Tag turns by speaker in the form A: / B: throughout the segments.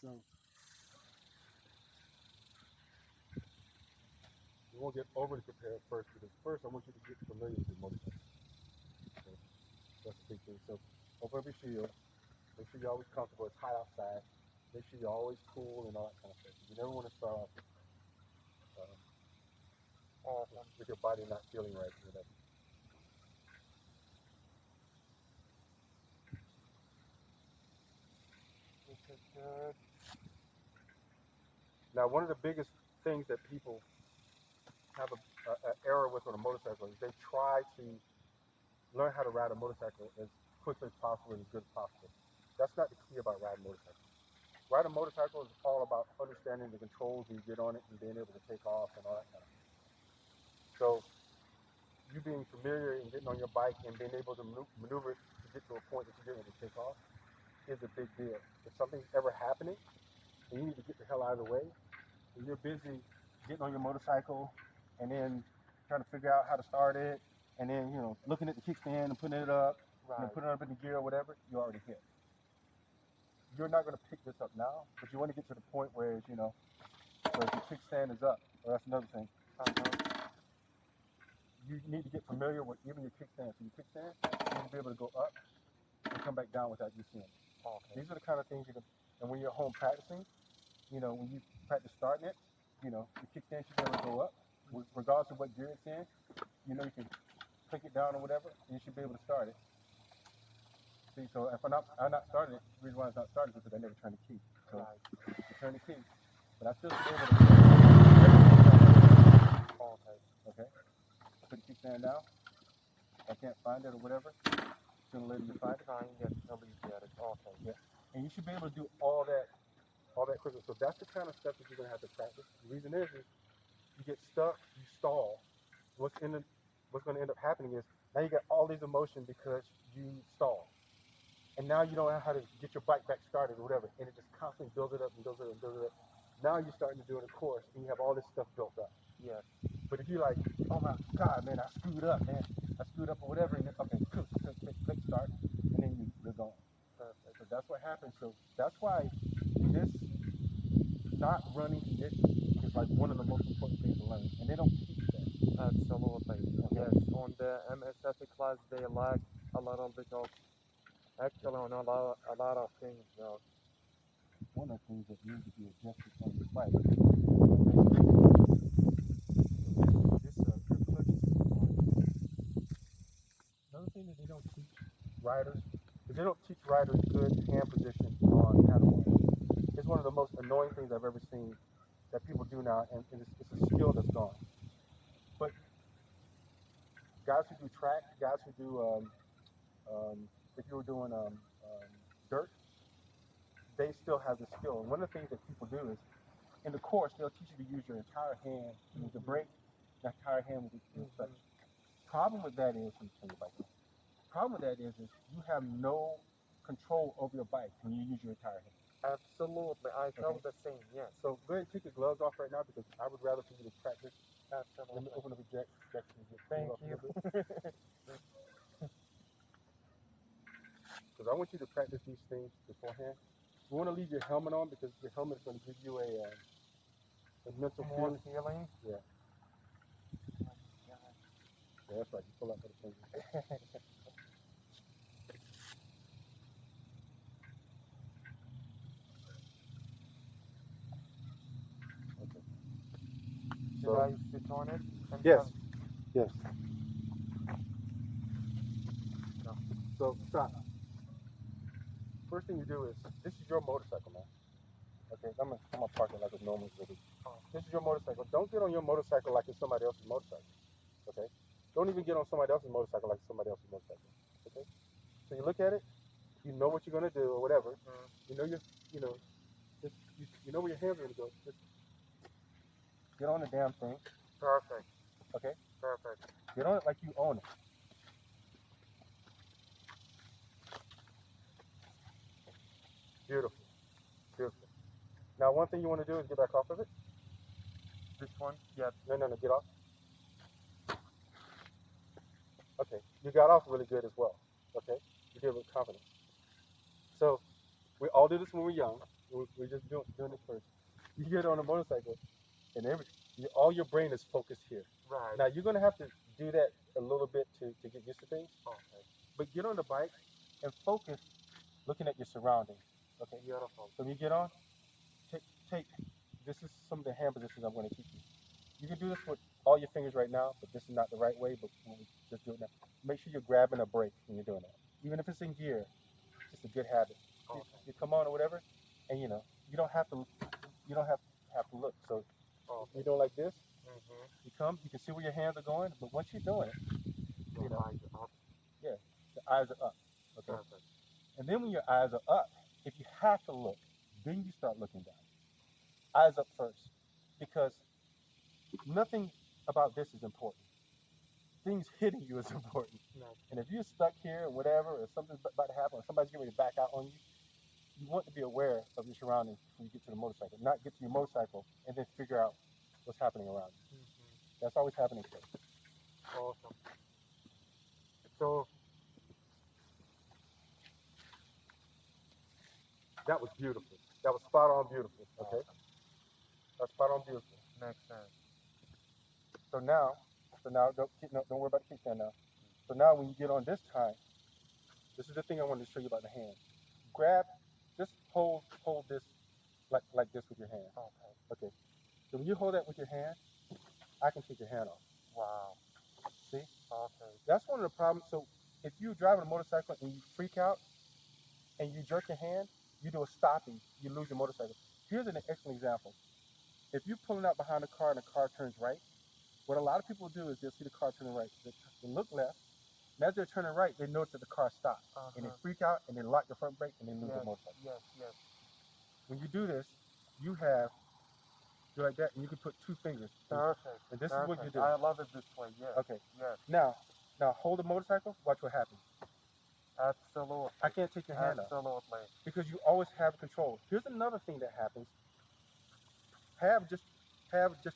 A: So we won't get overly prepared first, because first I want you to get familiar with your motorcycle. So that's the big thing. So open up your shield. Make sure you're always comfortable. It's hot outside. Make sure you're always cool and all that kind of stuff. You never want to start off with your body not feeling right or whatever. This is good. Now, one of the biggest things that people have an error with on a motorcycle is they try to learn how to ride a motorcycle as quickly as possible and as good as possible. That's not the key about riding motorcycles. Riding a motorcycle is all about understanding the controls when you get on it and being able to take off and all that kind of stuff. So you being familiar and getting on your bike and being able to maneuver to get to a point that you're able to take off is a big deal. If something's ever happening and you need to get the hell out of the way, and you're busy getting on your motorcycle and then trying to figure out how to start it, and then, looking at the kickstand and putting it up, and then putting it up in the gear or whatever, you're already hit. You're not going to pick this up now, but you want to get to the point where, so if your kickstand is up, or that's another thing, you need to get familiar with even your kickstand. So your kickstand, you need to be able to go up and come back down without you seeing it. Okay. These are the kind of things you can, and when you're home practicing, when you practice starting it, your kickstand should be able to go up, regardless of what gear it's in. You can click it down or whatever, and you should be able to start it. See, so if I'm not starting it, the reason why it's not starting is because I never turned the key. So you turn the key, but I still should be able to. Okay. Put the kickstand down. If I can't find it or whatever, it's gonna let you find it. Yes, nobody get it. Okay. Yeah. And you should be able to do all that quickly. So that's the kind of stuff that you're gonna have to practice. The reason is you get stuck, you stall. What's going to end up happening is now you got all these emotion because you stalled. And now you don't know how to get your bike back started or whatever. And it just constantly builds it up and builds it up and builds it up. Now you're starting to do it a course and you have all this stuff built up. Yeah. But if you're like, oh my God, man, I screwed up, or whatever, and then, okay, click, start, and then you're gone. So that's what happens. So that's why this not running condition is like one of the most important things to learn. And they don't teach that. Absolutely. Okay. Yes, on the MSF class, they lack a little bit of, actually on a lot of things. One of the things that needs to be adjusted on the bike. Another thing that they don't teach riders is they don't teach riders good hand position on handlebars. It's one of the most annoying things I've ever seen that people do now, and it's a skill that's gone. But guys who do track, guys who do, if you were doing dirt, they still have the skill. And one of the things that people do is, in the course, they'll teach you to use your entire hand with the brake, the entire hand with the such. Problem with that is, you have no control over your bike when you use your entire hand. Absolutely, I feel the same. Yeah. So go ahead and take your gloves off right now, because I would rather for you to practice. Absolutely. Let me open up the jack and get
B: Thank you.
A: Because I want you to practice these things beforehand. You want to leave your helmet on, because your helmet is going to give you a mental
B: feeling.
A: Yeah. Yeah, that's right. You pull out for the fingers. Okay.
B: Should I sit on it?
A: Yes. Yes. No. So stop. First thing you do is, this is your motorcycle, man. Okay, I'm gonna park it like a normal would. This is your motorcycle. Don't get on your motorcycle like it's somebody else's motorcycle. Okay? Don't even get on somebody else's motorcycle like it's somebody else's motorcycle. Okay? So you look at it, you know what you're gonna do or whatever. You know you know where your hands are gonna go. Just get on the damn thing.
B: Perfect.
A: Okay?
B: Perfect.
A: Get on it like you own it. Beautiful. Beautiful. Now, one thing you want to do is get back off of it.
B: This one? Yeah.
A: No, get off. Okay, you got off really good as well. Okay, you did it with confidence. So we all do this when we're young. we're just doing this first. You get on a motorcycle, and all your brain is focused here.
B: Right.
A: Now you're gonna have to do that a little bit to get used to things.
B: Okay.
A: But get on the bike and focus, looking at your surroundings. Okay.
B: Beautiful.
A: So when you get on, take. This is some of the hand positions I'm going to teach you. You can do this with all your fingers right now, but this is not the right way. But we'll just do it now. Make sure you're grabbing a brake when you're doing that. Even if it's in gear, it's a good habit.
B: Okay.
A: You come on or whatever, and you don't have to look. So you do like this.
B: Mm-hmm.
A: You come, you can see where your hands are going, but once you're doing it,
B: Your eyes are up.
A: yeah, the eyes are up. Okay.
B: Perfect.
A: And then when your eyes are up, if you have to look, then you start looking down. Eyes up first, because nothing about this is important. Things hitting you is important.
B: Nice.
A: And if you're stuck here or whatever, or something's about to happen, or somebody's getting ready to back out on you, you want to be aware of your surroundings before you get to the motorcycle. Not get to your motorcycle and then figure out what's happening around you.
B: Mm-hmm.
A: That's always happening first.
B: Awesome. So
A: That was beautiful. That was spot on beautiful. Okay. That's spot on beautiful.
B: makes sense.
A: So now don't worry about the kickstand now. So now when you get on this time, this is the thing I wanted to show you about the hand. Just hold this like this with your hand.
B: Okay.
A: Okay. So when you hold that with your hand, I can take your hand off.
B: Wow.
A: See?
B: Okay.
A: That's one of the problems. So if you're driving a motorcycle and you freak out and you jerk your hand, you do a stopping, you lose your motorcycle. Here's an excellent example. If you're pulling out behind a car and the car turns right, what a lot of people do is they'll see the car turning right. They look left, and as they're turning right, they notice that the car stopped. And they freak out and they lock the front brake and they lose the motorcycle.
B: Yes.
A: When you do this, you like that, and you can put two fingers.
B: Perfect.
A: And this is what you do.
B: I love it this way, yes.
A: Okay.
B: Yes.
A: Now hold the motorcycle, watch what happens.
B: Absolutely.
A: I can't take your hand off.
B: Absolutely.
A: Because you always have control. Here's another thing that happens. Have just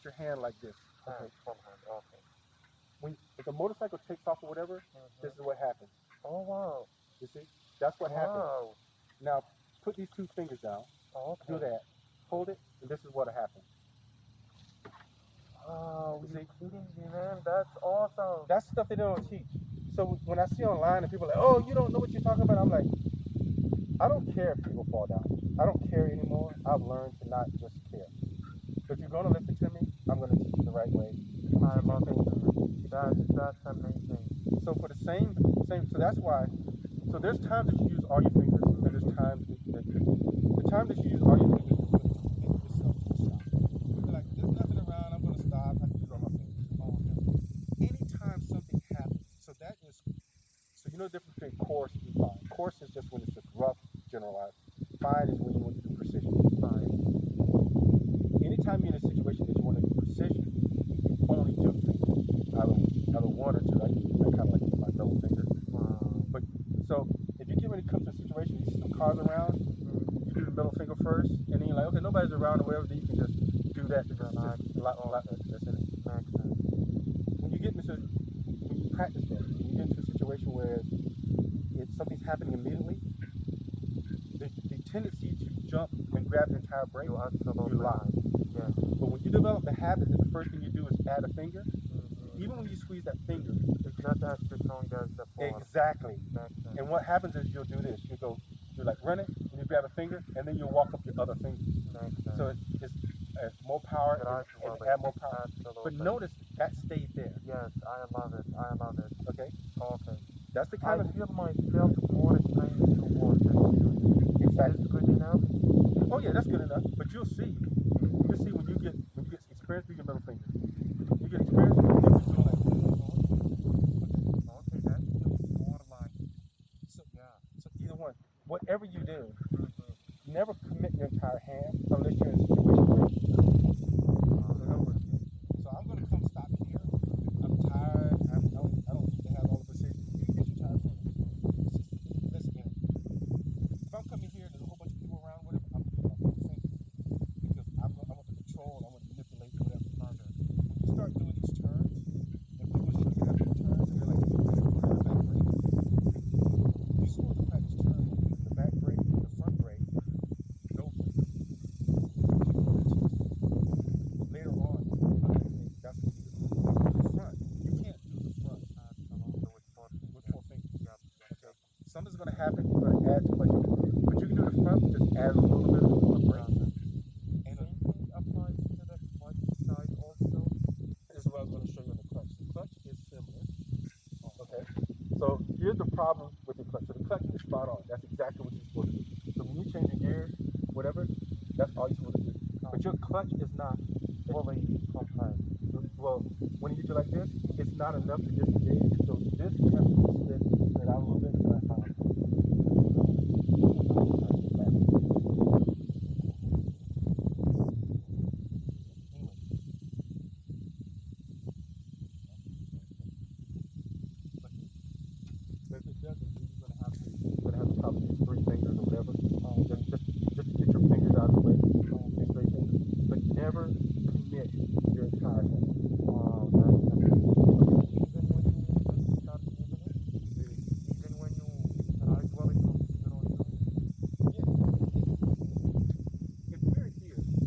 A: your hand like this. Okay.
B: Okay.
A: If the motorcycle takes off or whatever, this is what happens.
B: Oh, wow.
A: You see? That's what happens.
B: Wow.
A: Now put these two fingers down.
B: Okay.
A: Do that. Hold it, and this is what happens.
B: Oh,
A: You
B: you're
A: see?
B: kidding me, man. That's awesome.
A: That's stuff they don't teach. So when I see online and people are like, oh, you don't know what you're talking about, I'm like, I don't care if people fall down. I don't care anymore. I've learned to not just care. If you're going to listen to me, I'm going to teach you the right way.
B: I love it. That's amazing.
A: So for the same, so that's why, so there's times that you use all your fingers, and there's times the time that you use all your fingers, you're like, there's nothing around, I'm going to stop, I can use all my fingers. Anytime something happens, so you know the difference between coarse and fine. Coarse is just when it's just rough, generalized. Fine is when you want to do precision. Fine. Anytime you're in a situation that you want to do precision, you only do fingers. Either one or two. I kind of like my double finger. But so if you get ready to come to a situation, you see some cars around, you do the middle finger first, and then you're like, okay, nobody's around or whatever, then you can just do that. That's in it. When you practice that, when you get into a situation where if something's happening immediately, the tendency to jump and grab the entire brake, you lie.
B: Yes.
A: But when you develop the habit that the first thing you do is add a finger, even when you squeeze that finger,
B: It's not as strong as the form.
A: exactly. And what happens is you'll do this. You're like running, and you grab a finger, and then you'll walk up your other finger. So it's more power and add more power. But notice that stayed there.
B: Yes, I love it.
A: Okay?
B: Okay.
A: That's the kind
B: I
A: of
B: feel myself more trained to walk next to
A: exactly.
B: Is it good enough?
A: Oh yeah, that's good enough. But you'll see when you get experience with your middle finger. You get experience with your finger like
B: Okay, that feels more like
A: so either one. Whatever you do, never commit your entire hand unless you're in a situation where so I'm gonna come stop you here. I'm tired. I don't need to have all the precision. You use your entire finger. Listen, if I'm coming here and there's a whole bunch of people around, whatever, I'm using my middle finger because I want the control. I want to manipulate whatever. When you start doing these turns, and people show you how to do turns, and they're like, back brake. You're supposed to practice turns with the back brake, the front brake, no brake. your clutch is not.
B: fully compressed.
A: Well, when you hit you like this, it's not enough to disengage. So this has to be spread out a little bit. You're gonna have to probably use 3 fingers or whatever. Just to get your fingers out of the way. Just 3 fingers. But never commit your entire hand. If we're here, if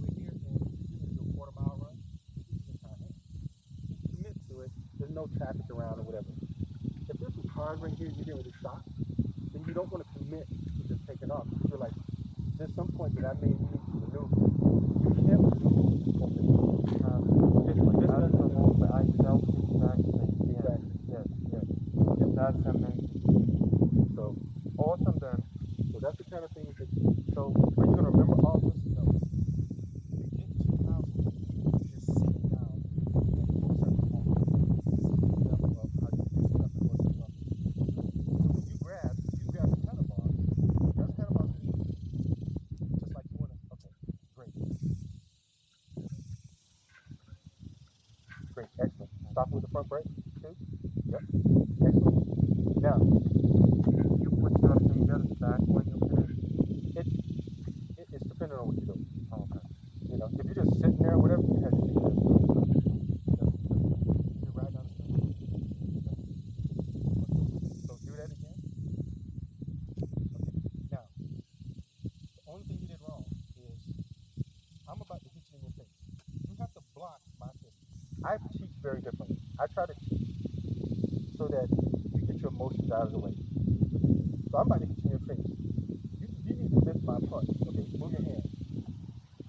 A: we're here and you're gonna do a quarter-mile run, you use your entire hand. You commit to it. There's no traffic around or whatever. If there's some cars right here and you're getting ready to stop, then you don't want to commit to just taking off. You feel like there's some point that I may need to maneuver. You can't maneuver.
B: I felt exactly.
A: Yes.
B: That's amazing.
A: So
B: Awesome then.
A: that's the kind of things that. So are you gonna remember all this? No. You get to the house, you're sitting down, and you start to walk. Example of how you do stuff and what's up. So you grab the handlebar. Grab the handlebar just like you wanna. Okay, great. Great, excellent. Stop with the front brake, too. Yep. Excellent. Now,
B: You put your fingers back when you finish.
A: it's dependent on what you do.
B: Okay.
A: You know, if you're just sitting there or whatever, you have your fingers. You're right down the street. So do that again. Okay. Now, the only thing you did wrong is I'm about to hit you in your face. You have to block my fist. I teach very differently. I try to teach so that you get your emotions out of the way. So I'm about to hit you in your face. You need to miss my punch. Okay, move your hand.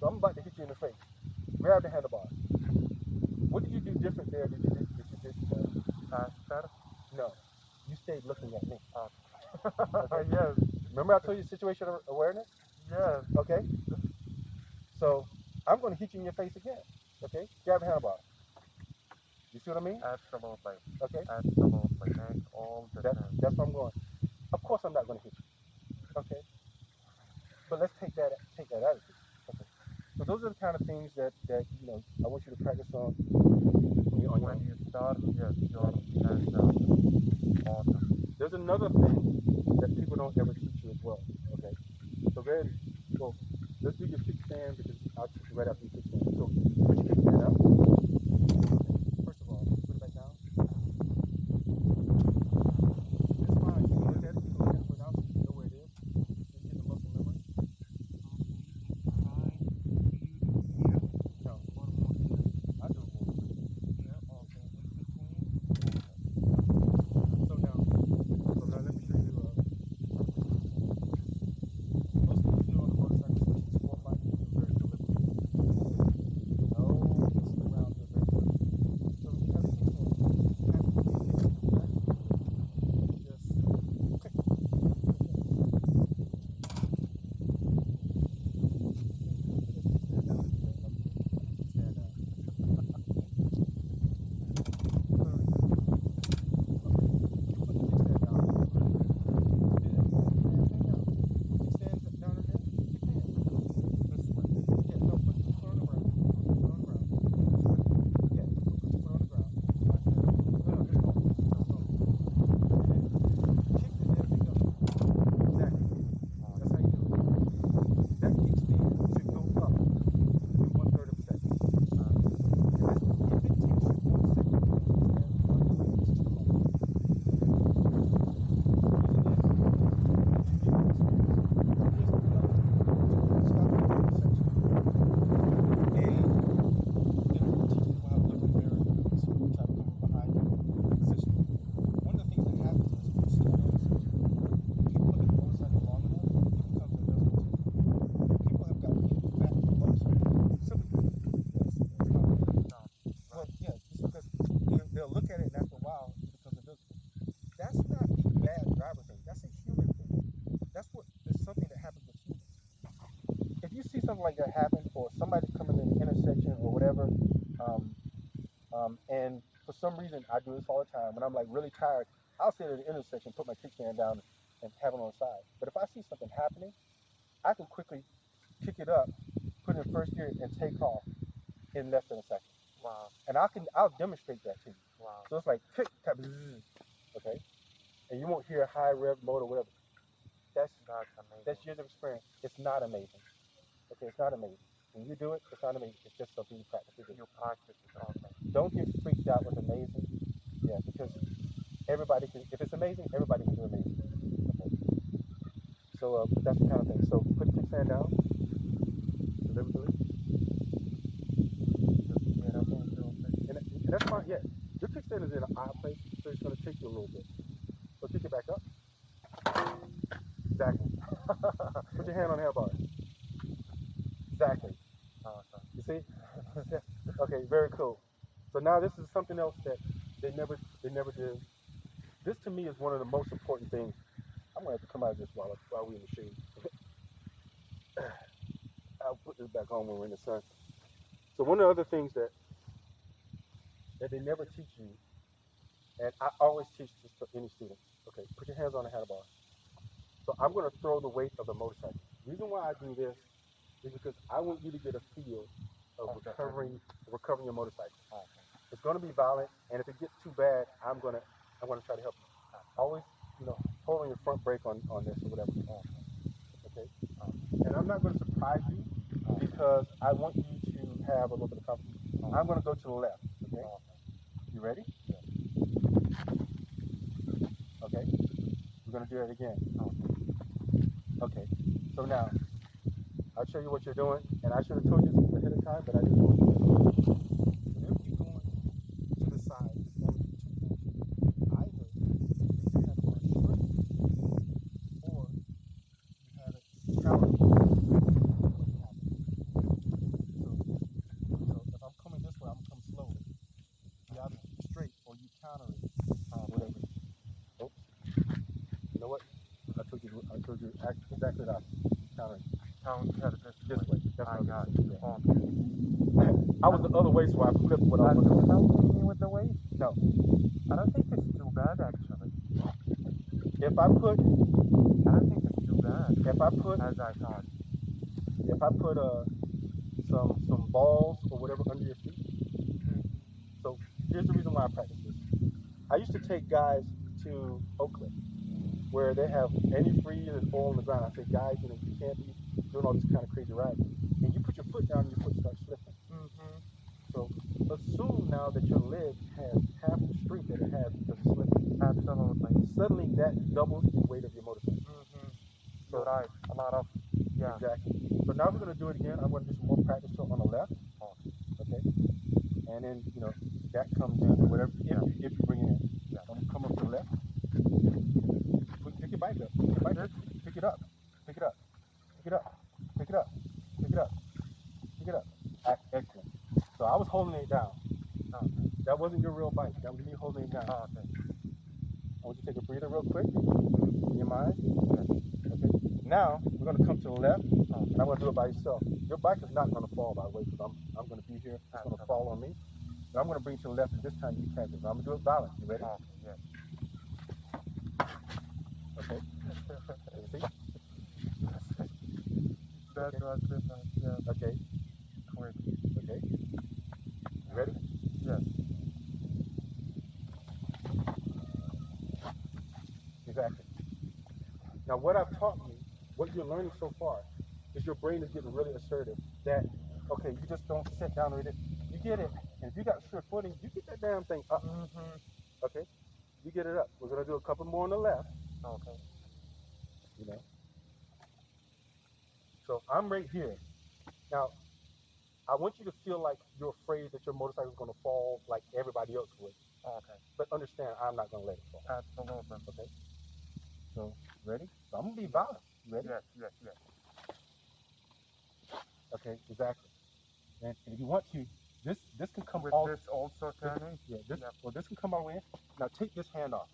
A: So I'm about to hit you in the face. Grab the handlebar. What did you do different there? Did you
B: Faster?
A: no. You stayed looking at me.
B: Yes.
A: Remember I told you situational awareness?
B: Yes.
A: Okay. So I'm going to hit you in your face again. Okay. Grab the handlebar. You see what I mean?
B: Absolutely.
A: Okay.
B: Absolutely. Make all the sense.
A: That's where I'm going. Of course I'm not going to hit you. Okay. But let's take that attitude. Okay. So those are the kind of things that you know I want you to practice on your
B: When you start, yes, your hands are awesome.
A: There's another thing that people don't ever teach you as well. Okay. So well, let's do your kickstand because I'll teach you right after your kickstand. So put your kickstand out. First of all, put it back down. It's fine. You look at it without so you know where it is. You get the muscle memory. No. I do it more. So now let me show you. Most people do on the motorcycle, especially sport bike, do very deliberately. No messing around something like that happen, or somebody's coming in the intersection or whatever, and for some reason I do this all the time. When I'm like really tired, I'll sit at the intersection, put my kickstand down, and have it on the side. But if I see something happening, I can quickly kick it up, put it in first gear, and take off in less than a second.
B: Wow.
A: And I'll demonstrate that to you.
B: Wow.
A: So it's like tick, tap, zzz, okay, and you won't hear a high rev motor, whatever. That's
B: amazing.
A: That's years of experience. It's not amazing. Okay, it's not amazing. When you do it, it's not amazing. It's just something you practice.
B: You practice it all day.
A: Don't get freaked out with amazing. Yeah, because everybody can. If it's amazing, everybody can do amazing. Okay. So that's the kind of thing. So put the kickstand down. Deliberately. And that's fine. Yeah, your kickstand is in an odd place, so it's going to take you a little bit. So kick it back up. Exactly. Put your hand on the handlebar. Exactly. You see? Okay, very cool. So now this is something else that they never did. This to me is one of the most important things. I'm gonna have to come out of this while we're in the shade. I'll put this back on when we're in the sun. So one of the other things that they never teach you, and I always teach this to any student. Okay, put your hands on the handlebar. So I'm going to throw the weight of the motorcycle. The reason why I do this is because I want you to get a feel of recovering your motorcycle. It's going to be violent, and if it gets too bad, I'm going to try to help you. Always, hold on your front brake on this or whatever. Okay. And I'm not going to surprise you because I want you to have a little bit of confidence. I'm going to go to the left. Okay. You ready? Okay. We're going to do that again. Okay. So now, I'll show you what you're doing, and I should have told you this ahead of time, but I didn't want you to. Whenever you're going to the side, it's going to be two things. Either you have it straight, or you have it counter. So if I'm coming this way, I'm going to come slowly. You either straight or you counter it, whatever. Oops. You know what? I told you exactly that. Counter it. This way. That's
B: I got
A: it.
B: it.
A: Yeah. I was the other way, so I flipped what I was doing.
B: Helping me with the weight?
A: No.
B: I don't think it's too bad actually.
A: If I don't
B: think it's too bad.
A: As I thought. If I put some balls or whatever under your feet. So here's the reason why I practice this. I used to take guys to Oakland where they have antifreeze and oil on the ground. I say, guys, you can't be doing all this kind of crazy riding. And you put your foot down and your foot starts slipping. So assume now that your leg has half the strength that it has because it's slipping.
B: Absolutely.
A: Suddenly that doubles the weight of your motorcycle. So,
B: you're right. A lot of, yeah.
A: Exactly. So now we're going to do it again. I'm going to do some more practice on the left. Okay. And then, that comes in, whatever, if you bring it in. Yeah. I'm going to come up to the left. Pick your bike up. Pick it up. Pick it up. Pick it up. Pick it up. Pick it up. Pick it up. Excellent. So I was holding it down. That wasn't your real bike. That was me holding it down.
B: Okay.
A: I want you to take a breather real quick in your mind. Okay. Now we're going to come to the left, and I'm going to do it by yourself. Your bike is not going to fall, by the way, because I'm going to be here. It's going to fall on me. But I'm going to bring it to the left, and this time you practice. I'm going to do it violent. You ready?
B: Yes.
A: Okay. See?
B: That was different. Yeah.
A: Okay.
B: Quick.
A: Okay. You ready?
B: Yes.
A: Exactly. Now, what I've taught you, what you're learning so far, is your brain is getting really assertive. That, okay, you just don't sit down and read it. You get it. And if you got sure footing, you get that damn thing up. Okay? You get it up. We're going to do a couple more on the left.
B: Okay.
A: So I'm right here. Now, I want you to feel like you're afraid that your motorcycle is going to fall like everybody else would.
B: Okay.
A: But understand, I'm not going to let it fall.
B: Absolutely.
A: Okay? So, ready? So I'm going to be violent. You ready?
B: Yes.
A: Okay, exactly. And if you want to, this can come
B: with
A: all...
B: this also turning?
A: This can come all the way in. Now take this hand off.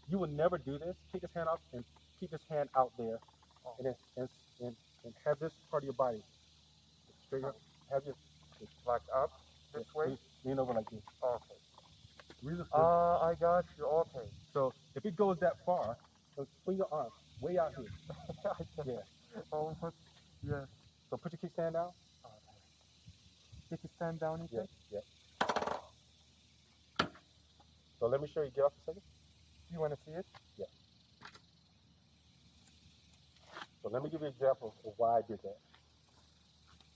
A: You would never do this. Take this hand off and keep this hand out there, and have this part of your body Straight up. Have your
B: Like up this way?
A: lean over like this.
B: Okay.
A: Real
B: I got you. Okay.
A: So if it goes that far, swing your arm way out here.
B: I can
A: Yeah.
B: almost. Yes.
A: So put your kickstand down.
B: Okay. Kickstand down, you
A: Yeah.
B: say?
A: Yeah. So let me show you. Get off a second.
B: You want to see it?
A: Yeah. So let me give you an example of why I did that.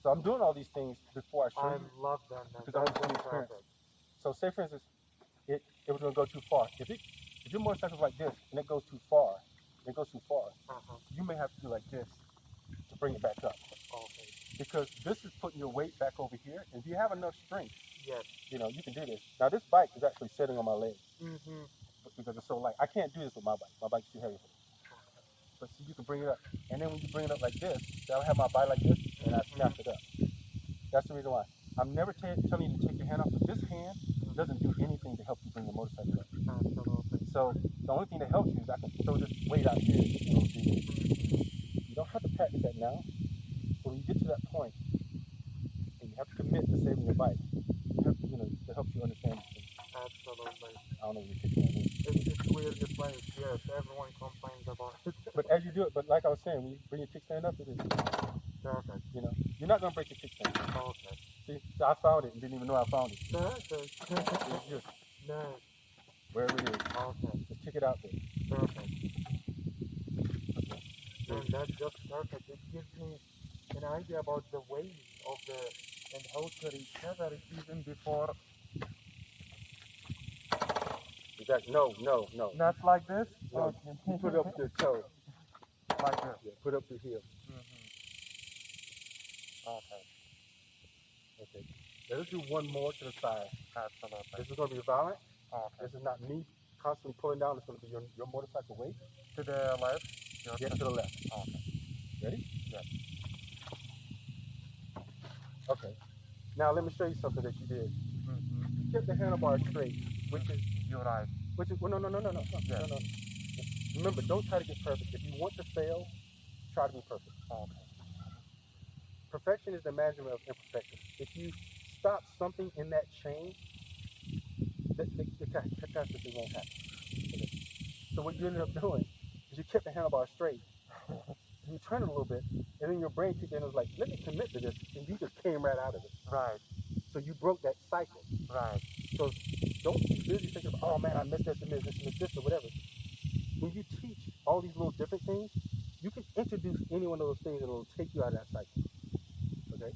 A: So I'm doing all these things before I show
B: I
A: you.
B: love that, man.
A: Because I want to
B: That's
A: experience.
B: perfect.
A: So say for instance, it was going to go too far. If your motorcycle's like this and it goes too far, you may have to do like this to bring it back up.
B: Okay.
A: Because this is putting your weight back over here. And if you have enough strength,
B: Yes.
A: you know, you can do this. Now this bike is actually sitting on my legs
B: Mm-hmm.
A: because it's so light. I can't do this with my bike. My bike's too heavy for it. But see, you can bring it up. And then when you bring it up like this, I'll have my bike like this and I snap it up. That's the reason why. I'm never telling you to take your hand off, but this hand doesn't do anything to help you bring the motorcycle up.
B: Absolutely.
A: So the only thing that helps you is I can throw this weight out here. You don't have to practice that now. But when you get to that point, and you have to commit to saving your bike, you have to, to help you understand these things.
B: Absolutely.
A: I don't know if you're taking that in.
B: It's weird the place. Yes, everyone complains about it.
A: But as you do it, but like I was saying, when you bring your kickstand up, it is,
B: Perfect.
A: you're not going to break your kickstand.
B: Okay.
A: See, so I found it and didn't even know I found it.
B: Perfect.
A: It's just
B: Nice.
A: wherever it is.
B: Okay.
A: Just kick it out there.
B: Perfect. And that's just perfect. It gives me an idea about the weight of and how to recover it even before.
A: Exactly. No.
B: Not like this?
A: No.
B: Okay.
A: You put up your toe.
B: Like this.
A: Yeah, put up your heel.
B: Okay.
A: Okay. Let's do one more to the side.
B: Absolutely.
A: This is going to be violent.
B: Okay.
A: This is not me constantly pulling down. It's going to be your motorcycle weight.
B: To the left?
A: Yes, to the left.
B: Okay.
A: Ready?
B: Yes.
A: Okay. Now let me show you something that you did.
B: Mm-hmm.
A: You kept the handlebar straight, which is
B: You're right.
A: well, no.
B: Yes.
A: No. Remember, don't try to get perfect. If you want to fail, try to be perfect.
B: Okay.
A: Perfection is the management of imperfection. If you stop something in that chain, the catastrophe won't happen. Okay. So what you ended up doing is you kept the handlebar straight. You turn it a little bit, and then your brain kicked in and was like, let me commit to this, and you just came right out of it.
B: Right.
A: So you broke that cycle.
B: Right.
A: So don't be busy thinking about, oh man, I missed this and this or whatever. When you teach all these little different things, you can introduce any one of those things and it'll take you out of that cycle. Okay?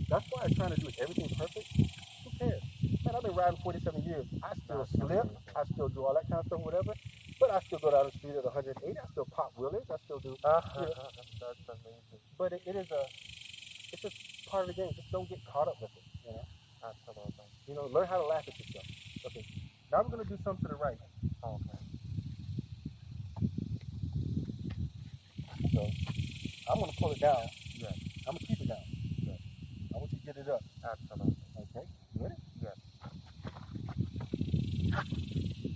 A: That's why I'm trying to do everything perfect. Who cares? Man, I've been riding 47 years. I still slip. I still do all that kind of stuff, whatever. But I still go down the street at 180. I still pop wheelies. I still do.
B: That's amazing.
A: But it's just part of the game. Just don't get caught up with it.
B: Absolutely.
A: Learn how to laugh at yourself. Okay. Now we're gonna do something to the right.
B: Okay.
A: So I'm gonna pull it down.
B: Yes.
A: I'm gonna keep it down.
B: Yes.
A: I want you to get it up.
B: Absolutely.
A: Okay. You ready?
B: Yes.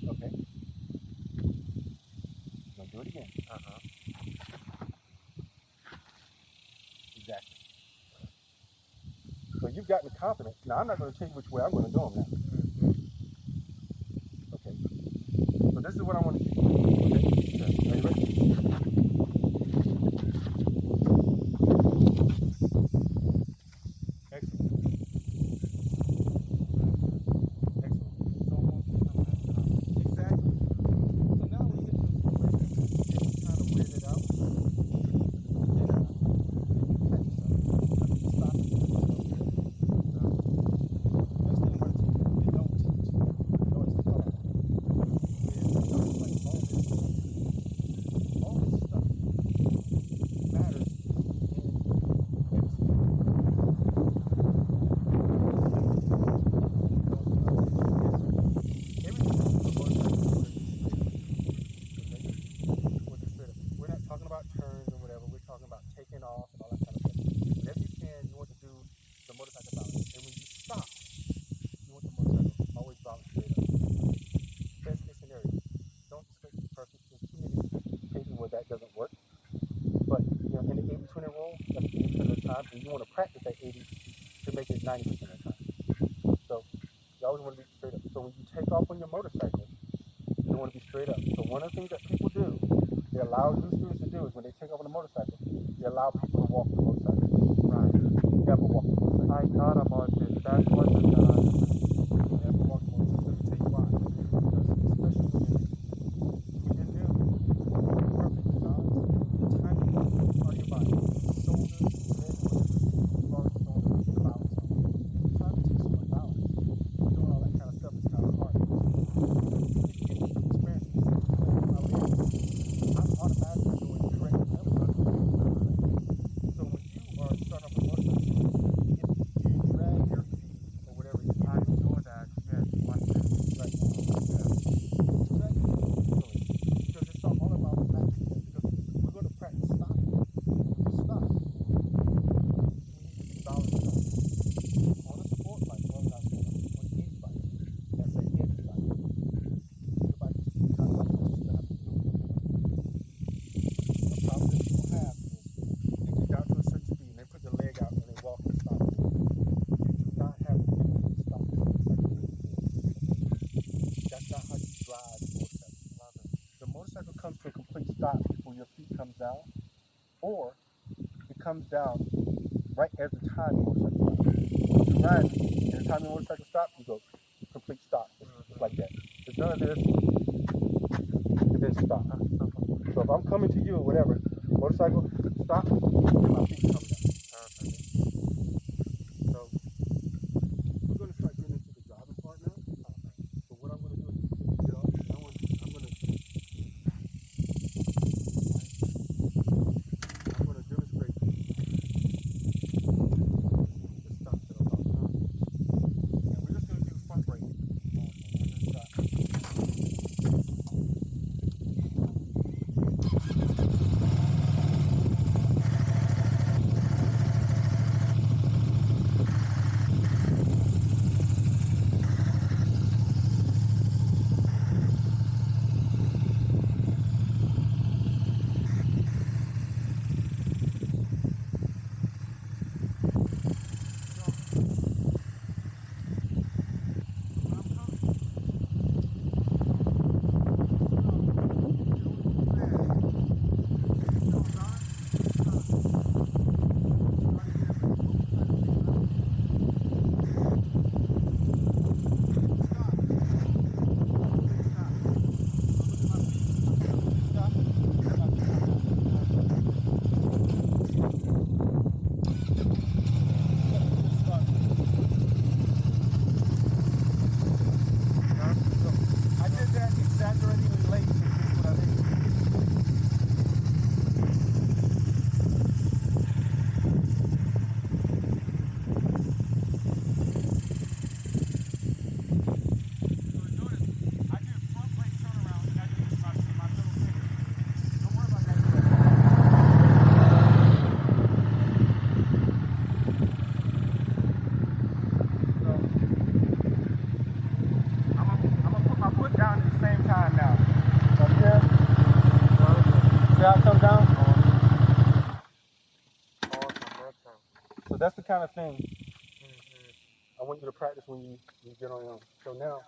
A: Okay. Gonna do it again.
B: Uh-huh.
A: Exactly. So you've gotten confident. Now I'm not gonna tell you which way I'm gonna go now. Okay. So this is what I want to do. Okay. Yes. Are you ready? Excellent. Exactly. So now when you get to the point where you kind of weird it out, then catch yourself. Stop it. Next thing I'm going to teach you, they don't teach. No, it's taught. Is like time, and you want to practice at 80 to make it 90% of the time. So you always want to be straight up. So when you take off on your motorcycle, you want to be straight up. So one of the things that people do, they allow new students to do is when they take off on a motorcycle, they allow people to walk the motorcycle.
B: Right.
A: Never walk the motorcycle.
B: I thought about it. That wasn't
A: Never walk the motorcycle. Let me tell you why. Because especially when you're new, perfect size, the timing of your body, shoulder, head, whatever, shoulder, balance. Trying to teach someone balance, doing all that kind of stuff is kind of hard. I'm automatically doing correct numbers. So when you are starting off a motorcycle, if you drag your feet or whatever,
B: I'm sure that, yes, one thing.
A: right now, drag your feet easily, because it's all about practice. Because we're going to practice stopping. You stop. You need to be balanced on a sport bike, well, not sport bike, on any bike. That's a heavy bike. Your bike is too high, you still have to do it. The problem that people have is they get down to a certain speed and they put their leg out and they walk and stop. You do not have the ability to stop this motorcycle. That's not how you drive a motorcycle. The motorcycle comes to a complete stop before your feet comes down, or it comes down right as the time the motorcycle stops. You ride, and the time the motorcycle stops, you go complete stop. It's like that. There's none of this, and then stop. So if I'm coming to you or whatever, motorcycle, stop, and my feet come down. So we're going to start getting into the driving part now. So what I'm going to do is get off, and I'm going to demonstrate the stops that I'm talking about. And we're just going to do front braking. I did that exaggeratingly late, so here's what I did. I did front brake turnaround and I did my middle finger. Don't worry about that. So I'm gonna put my foot down at the same time now. Up here. See how it comes down? So that's the kind of thing I want you to practice when you get on your own. So now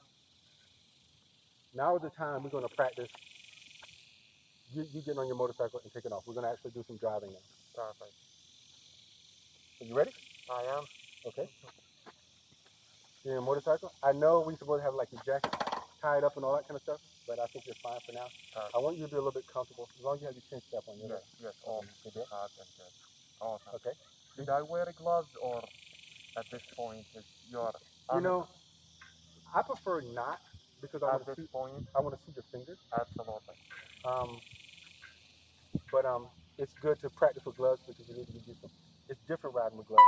A: is the time we're going to practice you getting on your motorcycle and taking off. We're going to actually do some driving now.
B: Perfect.
A: Are you ready?
B: I am.
A: Okay. You're in a motorcycle. I know we're supposed to have like your jacket tied up and all that kind of stuff, but I think you're fine for now. I want you to be a little bit comfortable as long as you have your chin strap on.
B: Yes, yes, all
A: You good?
B: awesome.
A: Okay.
B: Should I wear gloves or at this point is your
A: You know, I prefer not because I
B: at
A: want to
B: this
A: see
B: point?
A: your fingers.
B: Absolutely.
A: But it's good to practice with gloves because you need to use them. It's different riding with gloves.